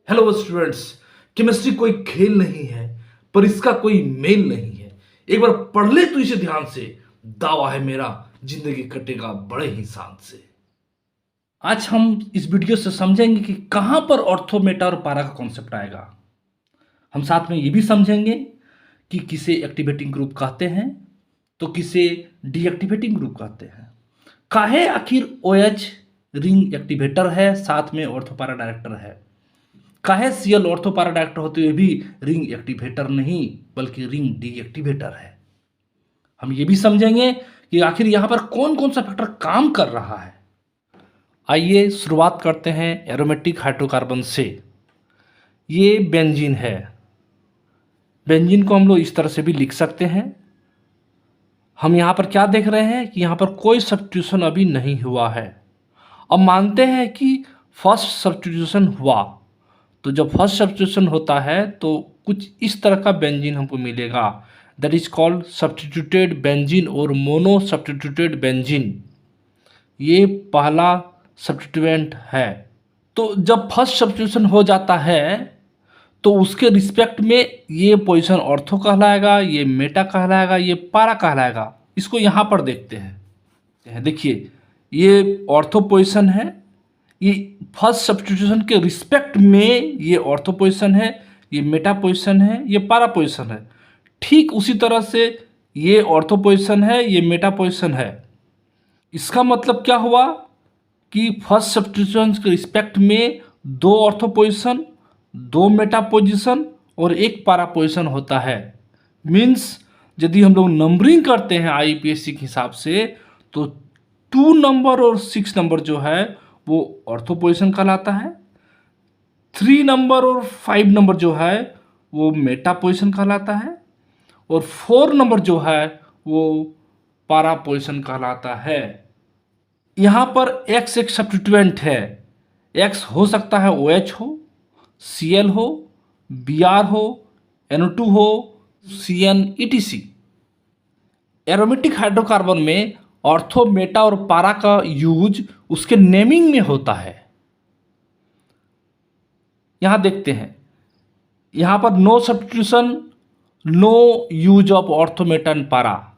Hello students. Chemistry कोई खेल नहीं है, पर इसका कोई मेल नहीं है। एक बार पढ़ ले तो इसे ध्यान से, दावा है मेरा जिंदगी कटेगा बड़े ही शान से। आज हम इस वीडियो से समझेंगे कि कहां पर ऑर्थो, मेटा और पारा का कॉन्सेप्ट आएगा। हम साथ में ये भी समझेंगे कि किसे एक्टिवेटिंग ग्रुप कहते हैं तो किसे डीएक्टिवेटिंग ग्रुप कहते हैं। काहे आखिर OH रिंग एक्टिवेटर है, साथ में ऑर्थो पारा डायरेक्टर है। काहे Cl ऑर्थो पारा डायरेक्टर होते हुए भी रिंग एक्टिवेटर नहीं बल्कि रिंग डीएक्टिवेटर है। हम ये भी समझेंगे कि आखिर यहाँ पर कौन कौन सा फैक्टर काम कर रहा है। आइए शुरुआत करते हैं एरोमेटिक हाइड्रोकार्बन से। ये बेंजीन है। बेंजीन को हम लोग इस तरह से भी लिख सकते हैं। हम यहाँ पर क्या देख रहे हैं कि यहाँ पर कोई सब्स्टिट्यूशन अभी नहीं हुआ है। अब मानते हैं कि फर्स्ट सब्स्टिट्यूशन हुआ, तो जब फर्स्ट सब्स्टिट्यूशन होता है तो कुछ इस तरह का बेंजीन हमको मिलेगा, that is called substituted benzene और मोनो सब्स्टिट्यूटेड बेंजीन। ये पहला सब्स्टिट्यूएंट है। तो जब फर्स्ट सब्स्टिट्यूशन हो जाता है तो उसके रिस्पेक्ट में ये पोजीशन ऑर्थो कहलाएगा, ये मेटा कहलाएगा, ये पारा कहलाएगा। इसको यहाँ पर देखते हैं। देखिए, ये ऑर्थो पोजीशन है, ये फर्स्ट सब्स्टिट्यूशन के रिस्पेक्ट में ये ऑर्थो पोजीशन है, ये मेटा पोजीशन है, ये पारा पोजीशन है। ठीक उसी तरह से ये ऑर्थो पोजीशन है, ये मेटा पोजीशन है। इसका मतलब क्या हुआ कि फर्स्ट सब्स्टिट्यूशन के रिस्पेक्ट में दो ऑर्थो पोजीशन, दो मेटा पोजीशन और एक पारा पोजीशन होता है। मीन्स यदि हम लोग नंबरिंग करते हैं IUPAC के हिसाब से तो 2 नंबर और 6 नंबर जो है वो ऑर्थो पोजीशन कहलाता है। 3 नंबर और 5 नंबर जो है वो मेटा पोजीशन कहलाता है और 4 नंबर जो है वो पारा पोजीशन कहलाता है। यहाँ पर X एक सब्स्टिट्यूएंट है। X हो सकता है OH हो, Cl हो, Br हो, NO2 हो, Cn etc। एरोमेटिक हाइड्रोकार्बन में ऑर्थो, मेटा और पारा का यूज उसके नेमिंग में होता है। यहां देखते हैं, यहां पर no substitution, no use of ortho, meta and para.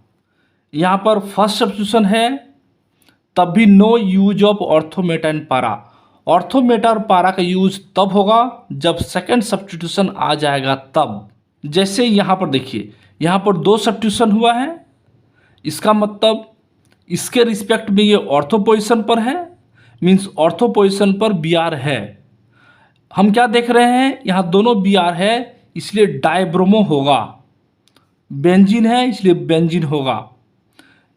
यहां पर फर्स्ट सब्स्टिट्यूशन है तब भी no use of ortho, meta and para. Ortho, meta और पारा का यूज तब होगा जब सेकंड सब्स्टिट्यूशन आ जाएगा तब। जैसे यहां पर देखिए, यहां पर 2 सब्स्टिट्यूशन हुआ है, इसका मतलब इसके रिस्पेक्ट में ये ऑर्थो पोजीशन पर है, मीन्स ऑर्थो पोजीशन पर Br है। हम क्या देख रहे हैं, यहाँ दोनों Br है इसलिए डायब्रोमो होगा। बेंजीन है इसलिए बेंजीन होगा।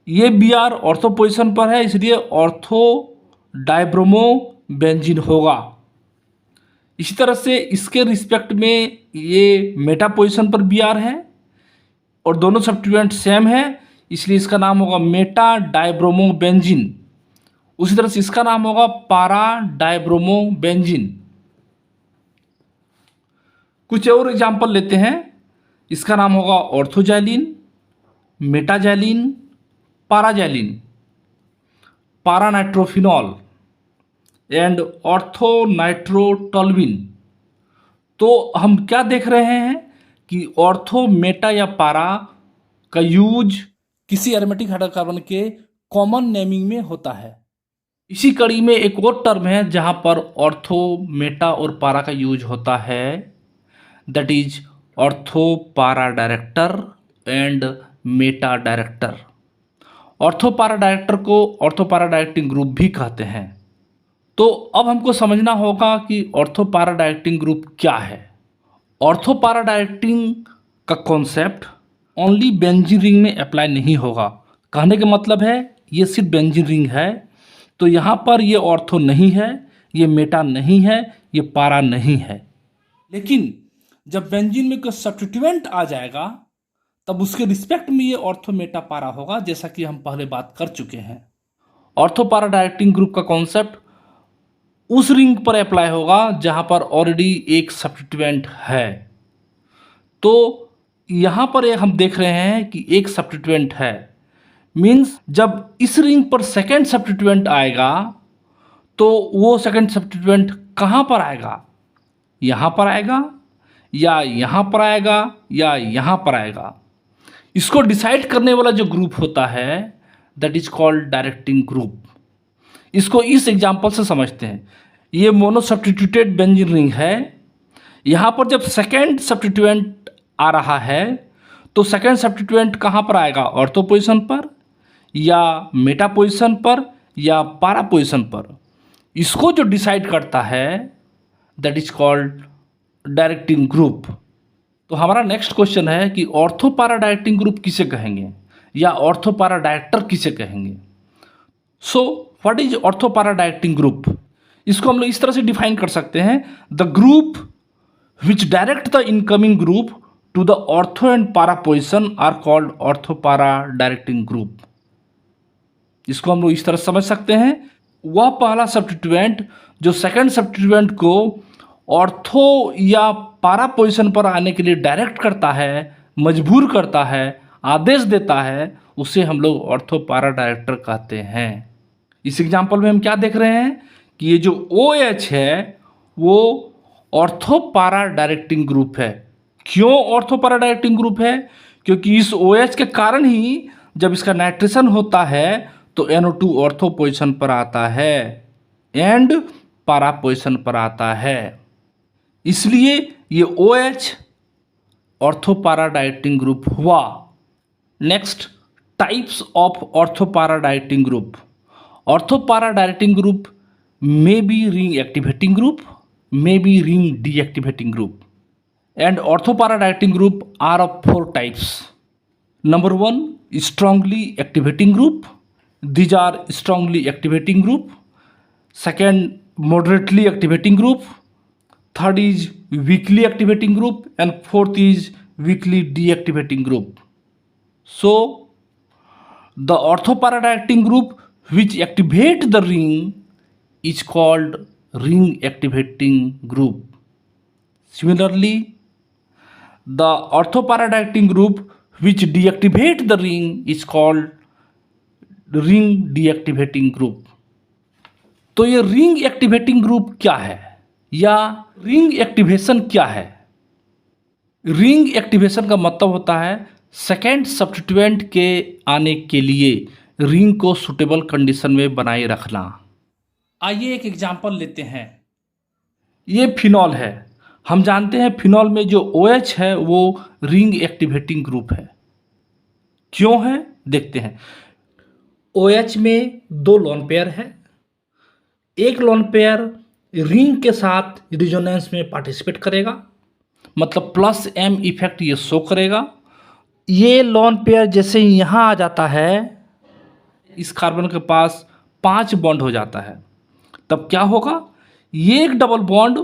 ये Br ऑर्थो पोजीशन पर है इसलिए ऑर्थो डायब्रोमो बेंजीन होगा। इसी तरह से इसके रिस्पेक्ट में ये मेटा पोजीशन पर Br है और दोनों सब्स्टिट्यूएंट सेम है इसलिए इसका नाम होगा मेटा डायब्रोमो बेंजीन। उसी तरह से इसका नाम होगा पारा डायब्रोमो बेंजीन। कुछ और एग्जांपल लेते हैं। इसका नाम होगा ऑर्थोजैलिन, मेटाजैलिन, पाराजैलिन, पारानाइट्रोफिनॉल एंड ऑर्थोनाइट्रोटोल्विन। तो हम क्या देख रहे हैं कि ऑर्थो, मेटा या पारा का यूज किसी एरोमेटिक हाइड्रोकार्बन के कॉमन नेमिंग में होता है। इसी कड़ी में एक और टर्म है जहां पर ऑर्थो, मेटा और पारा का यूज होता है, दैट इज ऑर्थो पारा director and Meta director. Ortho पारा डायरेक्टर को ऑर्थो पारा डायरेक्टिंग ग्रुप भी कहते हैं। तो अब हमको समझना होगा कि ऑर्थो पारा डायरेक्टिंग ग्रुप क्या है। ऑर्थो पारा डायरेक्टिंग का कॉन्सेप्ट ओनली बेंजीन रिंग में अप्लाई नहीं होगा। कहने का मतलब है ये सिर्फ बेंजीन रिंग है, तो यहाँ पर ये ऑर्थो नहीं है, ये मेटा नहीं है, ये पारा नहीं है। लेकिन जब बेंजीन में कोई सब्स्टिट्यूएंट आ जाएगा तब उसके रिस्पेक्ट में ये ऑर्थो, मेटा, पारा होगा, जैसा कि हम पहले बात कर चुके हैं। ऑर्थो पारा डायरेक्टिंग ग्रुप का कॉन्सेप्ट उस रिंग पर अप्लाई होगा जहां पर ऑलरेडी एक सब्स्टिट्यूएंट है। तो यहां पर हम देख रहे हैं कि एक सब्स्टिट्यूएंट है, मीन्स जब इस रिंग पर सेकेंड सब्स्टिट्यूएंट आएगा तो वो सेकेंड सब्स्टिट्यूएंट कहां पर आएगा, यहाँ पर आएगा या यहाँ पर आएगा या यहाँ पर आएगा। इसको डिसाइड करने वाला जो ग्रुप होता है that is called directing group. इसको इस एग्जाम्पल से समझते हैं। ये मोनो सब्स्टिट्यूटेड बेंजीन रिंग है। यहाँ पर जब सेकेंड सब्स्टिट्यूएंट आ रहा है तो सेकेंड सब्स्टिट्यूएंट कहाँ पर आएगा, ऑर्थो पोजिशन पर या मेटा पोजिशन पर या पारा पोजिशन पर। इसको जो डिसाइड करता है that is called directing group. तो हमारा नेक्स्ट क्वेश्चन है कि ऑर्थो पारा डायरेक्टिंग ग्रुप किसे कहेंगे या ऑर्थो पारा डायरेक्टर किसे कहेंगे। So what is ortho para directing group. इसको हम लोग इस तरह से डिफाइन कर सकते हैं, the group which direct the incoming group to the ortho and para position are called ortho para directing group. इसको हम लोग इस तरह समझ सकते हैं, वह पहला सब्स्टिट्यूएंट जो सेकंड सब्स्टिट्यूएंट को ऑर्थो या पारा पोजीशन पर आने के लिए डायरेक्ट करता है, मजबूर करता है, आदेश देता है, उसे हम लोग ऑर्थो पारा डायरेक्टर कहते हैं। इस एग्जाम्पल में हम क्या देख रहे हैं कि ये जो OH है वो ऑर्थो पारा डायरेक्टिंग ग्रुप है। क्यों ऑर्थो पारा डायरेक्टिंग ग्रुप है? क्योंकि इस OH के कारण ही जब इसका नाइट्रेशन होता है तो NO2 ऑर्थो पोजीशन पर आता है एंड पारा पोजीशन पर आता है। इसलिए ये OH ortho para directing group हुआ। Next, types of ortho para directing group. Ortho para directing group may be ring activating group, may be ring deactivating group, and ortho para directing group are of 4 types. Number 1, strongly activating group. These are strongly activating group. Second, moderately activating group. Third is weakly activating group, and fourth is weakly deactivating group. So the ortho para directing group which activate the ring is called ring activating group. Similarly, the ortho para directing group which deactivate the ring is called ring deactivating group. तो ये ring activating group क्या है या ring activation क्या है? Ring activation का मतलब होता है सेकेंड सब्स्टिट्यूएंट के आने के लिए रिंग को सुटेबल कंडीशन में बनाए रखना। आइए एक एग्जाम्पल लेते हैं। ये फिनॉल है। हम जानते हैं फिनॉल में जो OH है वो रिंग एक्टिवेटिंग ग्रुप है। क्यों है देखते हैं। OH में 2 लोन पेयर है। एक लोन पेयर रिंग के साथ रिजोनेंस में पार्टिसिपेट करेगा, मतलब +M इफेक्ट ये शो करेगा। ये लोन पेयर जैसे यहाँ आ जाता है, इस कार्बन के पास 5 बॉन्ड हो जाता है, तब क्या होगा, ये एक डबल बॉन्ड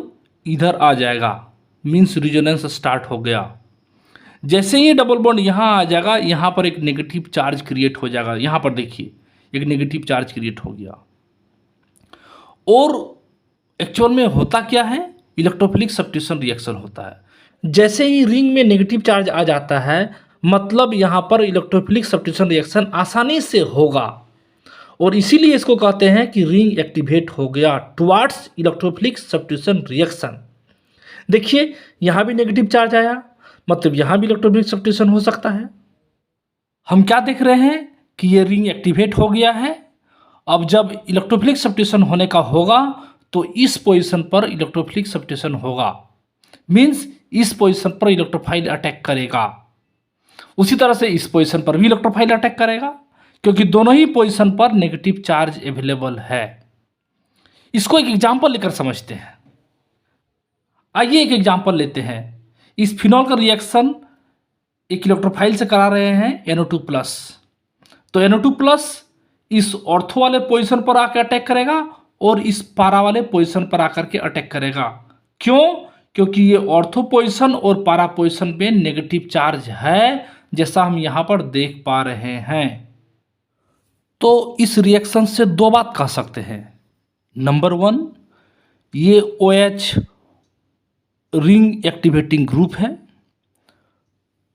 इधर आ जाएगा, मीन्स रिजोनेंस स्टार्ट हो गया। जैसे ये डबल बॉन्ड यहाँ आ जाएगा, यहाँ पर एक नेगेटिव चार्ज क्रिएट हो जाएगा। यहाँ पर देखिए एक नेगेटिव चार्ज क्रिएट हो गया। और एक्चुअल में होता क्या है, इलेक्ट्रोफिलिक सब्स्टिट्यूशन रिएक्शन होता है। जैसे ही रिंग में नेगेटिव चार्ज आ जाता है, मतलब यहाँ पर इलेक्ट्रोफिलिक सब्स्टिट्यूशन रिएक्शन आसानी से होगा, और इसीलिए इसको कहते हैं कि रिंग एक्टिवेट हो गया टुवार्ड्स इलेक्ट्रोफिलिक सब्स्टिट्यूशन रिएक्शन। देखिए यहाँ भी नेगेटिव चार्ज आया, मतलब यहाँ भी इलेक्ट्रोफिलिक सब्स्टिट्यूशन हो सकता है। हम क्या देख रहे हैं कि ये रिंग एक्टिवेट हो गया है। अब जब इलेक्ट्रोफिलिक सब्स्टिट्यूशन होने का होगा तो इस पोजीशन पर इलेक्ट्रोफिलिक सब्स्टिट्यूशन होगा, मीन्स इस पोजीशन पर इलेक्ट्रोफाइल अटैक करेगा। उसी तरह से इस पोजीशन पर भी इलेक्ट्रोफाइल अटैक करेगा, क्योंकि दोनों ही पोजीशन पर नेगेटिव चार्ज अवेलेबल है। इसको एक एग्जाम्पल लेकर समझते हैं। आइए एक एग्जाम्पल लेते हैं। इस फिनॉल का रिएक्शन एक इलेक्ट्रोफाइल से करा रहे हैं NO2+। तो NO2+ इस ऑर्थो वाले पोजीशन पर आकर अटैक करेगा और इस पारा वाले पोजीशन पर आकर के अटैक करेगा। क्यों? क्योंकि ये ऑर्थो पोजीशन और पारा पोजीशन पे नेगेटिव चार्ज है, जैसा हम यहाँ पर देख पा रहे हैं। तो इस रिएक्शन से 2 बात कह सकते हैं। नंबर 1, ये OH रिंग एक्टिवेटिंग ग्रुप है।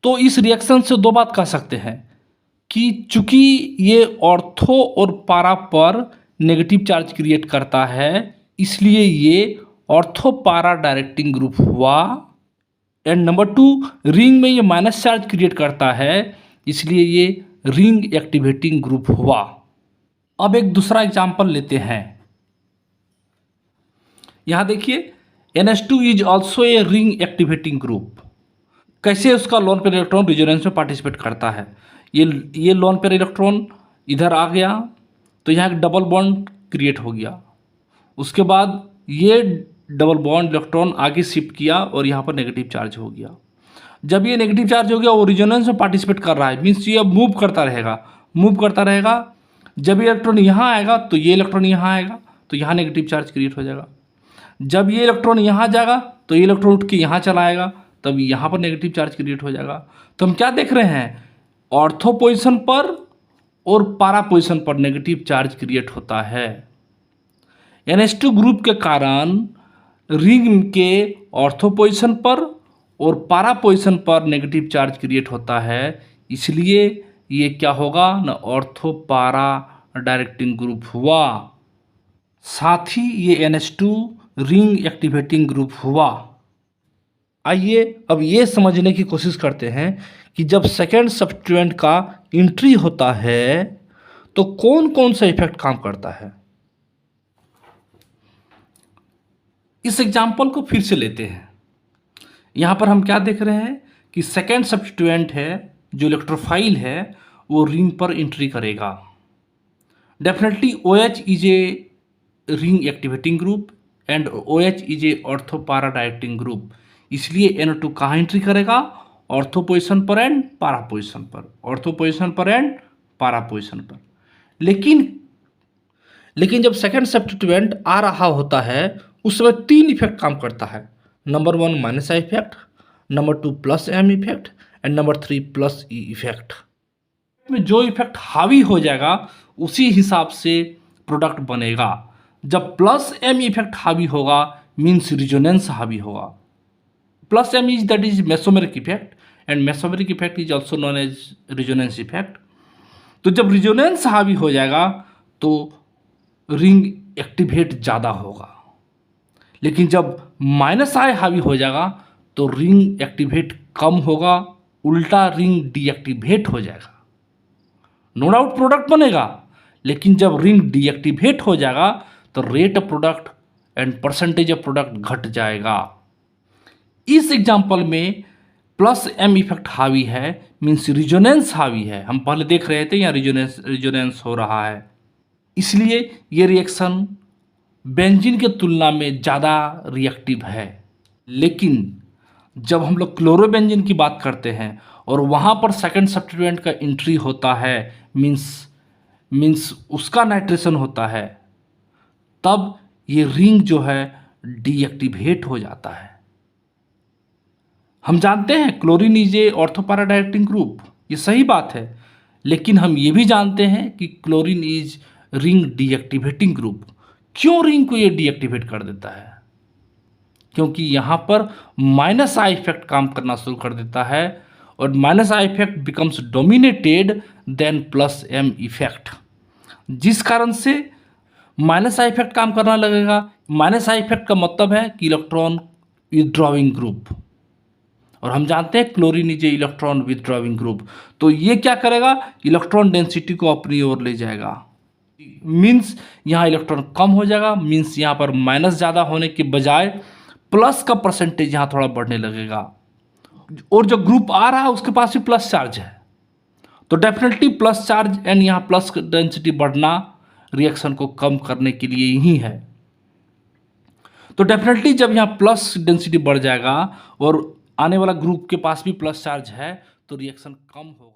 तो इस रिएक्शन से 2 बात कह सकते हैं कि चूंकि ये ऑर्थो और पारा पर नेगेटिव चार्ज क्रिएट करता है, इसलिए ये ऑर्थो पारा डायरेक्टिंग ग्रुप हुआ। एंड नंबर 2, रिंग में ये माइनस चार्ज क्रिएट करता है, इसलिए ये रिंग एक्टिवेटिंग ग्रुप हुआ। अब एक दूसरा एग्जांपल लेते हैं। यहां देखिए NH2 is also a ring activating group. कैसे उसका लोन पेयर इलेक्ट्रॉन रिजोनेंस में पार्टिसिपेट करता है। ये लोन पेयर इलेक्ट्रॉन इधर आ गया तो यहाँ एक डबल बॉन्ड क्रिएट हो गया। उसके बाद ये डबल बॉन्ड इलेक्ट्रॉन आगे शिफ्ट किया और यहाँ पर नेगेटिव चार्ज हो गया। जब ये नेगेटिव चार्ज हो गया वो रिजोनेंस में पार्टिसिपेट कर रहा है, मीन्स ये अब मूव करता रहेगा। जब ये इलेक्ट्रॉन यहाँ आएगा तो ये इलेक्ट्रॉन यहाँ आएगा तो यहाँ नेगेटिव चार्ज क्रिएट हो जाएगा। जब ये इलेक्ट्रॉन यहाँ जाएगा तो ये इलेक्ट्रॉन उठ के यहाँ चला आएगा, तब यहाँ पर नेगेटिव चार्ज क्रिएट हो जाएगा। तो हम क्या देख रहे हैं, ऑर्थो पोजीशन पर और पारा पोजीशन पर नेगेटिव चार्ज क्रिएट होता है। NH2 ग्रुप के कारण रिंग के ऑर्थो पोजीशन पर और पारा पोजीशन पर नेगेटिव चार्ज क्रिएट होता है, इसलिए ये क्या होगा ना, ऑर्थो पारा डायरेक्टिंग ग्रुप हुआ। साथ ही ये NH2 रिंग एक्टिवेटिंग ग्रुप हुआ। आइए अब ये समझने की कोशिश करते हैं कि जब सेकेंड सब्स्टिट्यूएंट का एंट्री होता है तो कौन कौन सा इफेक्ट काम करता है। इस एग्जाम्पल को फिर से लेते हैं। यहाँ पर हम क्या देख रहे हैं कि सेकेंड सब्स्टिट्यूएंट है जो इलेक्ट्रोफाइल है वो रिंग पर एंट्री करेगा। Definitely OH is a ring activating group and OH is a ortho para directing group, इसलिए NO2 कहाँ एंट्री करेगा, ऑर्थो पोजिशन पर एंड पारा पोजिशन पर, ऑर्थो पोजिशन पर एंड पारा पोजिशन पर। लेकिन जब सेकेंड सब्स्टिट्यूएंट आ रहा होता है उस समय 3 इफेक्ट काम करता है। Number 1 minus I effect, number 2 plus M effect and number 3 plus E effect. में जो इफेक्ट हावी हो जाएगा उसी हिसाब से प्रोडक्ट बनेगा। जब प्लस M इफेक्ट हावी होगा मीन्स रिजोनेंस हावी होगा। Plus M is that is mesomeric effect and mesomeric effect is also known as resonance effect. तो जब रिजोनेंस हावी हो जाएगा तो रिंग एक्टिवेट ज़्यादा होगा, लेकिन जब माइनस आई हावी हो जाएगा तो रिंग एक्टिवेट कम होगा, उल्टा रिंग डीएक्टिवेट हो जाएगा। नो डाउट प्रोडक्ट बनेगा, लेकिन जब रिंग डीएक्टिवेट हो जाएगा तो rate of product and percentage of product घट जाएगा। इस एग्जाम्पल में प्लस M इफेक्ट हावी है मीन्स रिजोनेंस हावी है। हम पहले देख रहे थे यहाँ रिजोनेंस हो रहा है, इसलिए ये रिएक्शन बेंजीन के तुलना में ज़्यादा रिएक्टिव है। लेकिन जब हम लोग क्लोरोबेंजीन की बात करते हैं और वहाँ पर सेकेंड सब्स्टिट्यूएंट का एंट्री होता है मीन्स उसका नाइट्रेशन होता है, तब ये रिंग जो है डीएक्टिवेट हो जाता है। हम जानते हैं chlorine is a ortho para directing group, ये सही बात है, लेकिन हम ये भी जानते हैं कि chlorine is ring deactivating group. क्यों रिंग को ये डीएक्टिवेट कर देता है, क्योंकि यहाँ पर माइनस आई इफेक्ट काम करना शुरू कर देता है और minus I effect becomes dominated than plus M effect, जिस कारण से माइनस आई इफेक्ट काम करना लगेगा। माइनस आई इफेक्ट का मतलब है कि इलेक्ट्रॉन विथड्रॉइंग ग्रुप, और हम जानते हैं chlorine is a electron withdrawing group. तो ये क्या करेगा, इलेक्ट्रॉन डेंसिटी को अपनी ओर ले जाएगा, मीन्स यहाँ इलेक्ट्रॉन कम हो जाएगा, मीन्स यहाँ पर माइनस ज़्यादा होने के बजाय प्लस का परसेंटेज यहाँ थोड़ा बढ़ने लगेगा। और जो ग्रुप आ रहा है उसके पास भी प्लस चार्ज है, तो डेफिनेटली प्लस चार्ज एंड यहाँ प्लस डेंसिटी बढ़ना रिएक्शन को कम करने के लिए ही है। तो डेफिनेटली जब यहाँ प्लस डेंसिटी बढ़ जाएगा और आने वाला ग्रुप के पास भी प्लस चार्ज है तो रिएक्शन कम होगा।